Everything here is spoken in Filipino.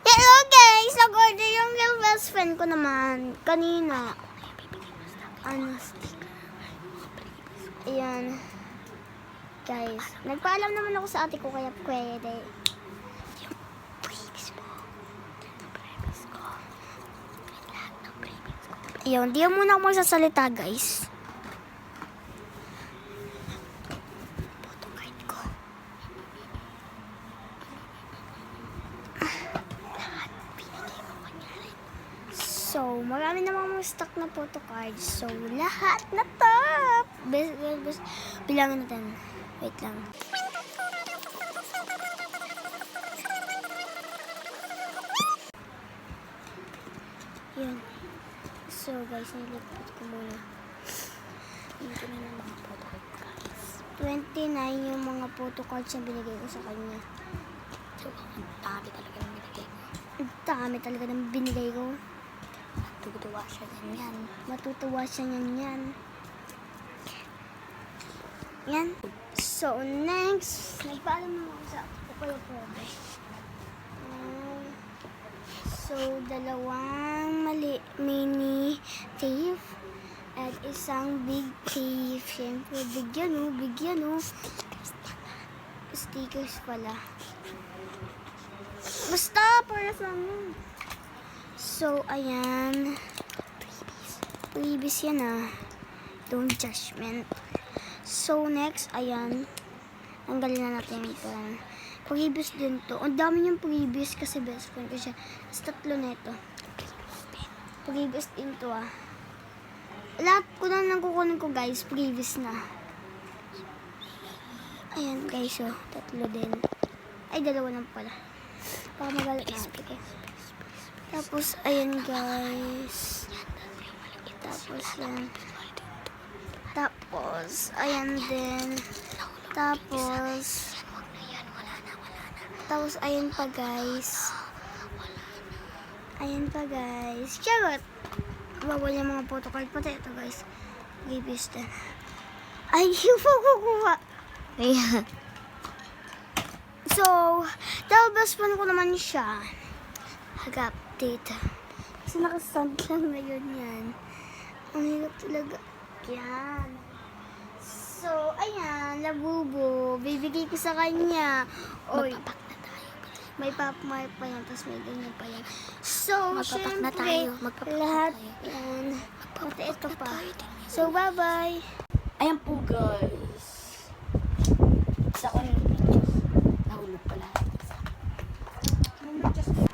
Hello guys! Nag-order yung real best friend ko naman. Kanina. Ano? Ayan. Guys, nagpaalam naman ako sa ate ko kaya pwede. Ayun, di muna ako magsasalita guys. Photocard ko. So, marami namang mga stock na photocards. So, lahat na top! Bilangin natin. Wait lang. Yun. So, guys, nilipot ko muna. Dito na yung mga photocard guys. 29 yung mga photocards na binigay ko sa kanya. So, ang dami talaga ng binigay ko. Ang dami talaga ng binigay ko. Matutuwa siya yan. Matutuwa siya yan. Yan. So, next. Nagpaalam naman ako sa Kuya Pobre. So, dalawang mini tape at isang big tape. Siyempre, bigyan o. Stickers pala. Basta, para sa amin. So, ayan. Previous yan ah. Don't judgment. So, next, ayan. Tanggalin na natin ito. Previous din to. Ang dami niyang previous kasi best friend ko siya. Tapos tatlo na ito. Previous din to ah. Lahat ko na nang kukunin ko guys. Previous na. Ayan guys oh. Tatlo din. Ay, dalawa lang pala. Baka magalit na ito ko. Tapos, ayan guys. Tapos, yan. Tapos, ayan din. Tapos, ayan pa guys. Ayan pa guys. Charot! Bawal yung mga photocard. Pati ito guys. Gibis din. Ay, yung kukuha. Ayan. So, best friend ko naman siya. Hag-update. Kasi nakastand lang ngayon yan. Ang hirap talaga. Yan. So, ayan. Labubo. Bibigay ko sa kanya. Oy. May pop-mark pa yan, tapos may ganyan pa yan. So, syempre, lahat yan. Pati ito pa. So, bye-bye. Ayan po guys. Sa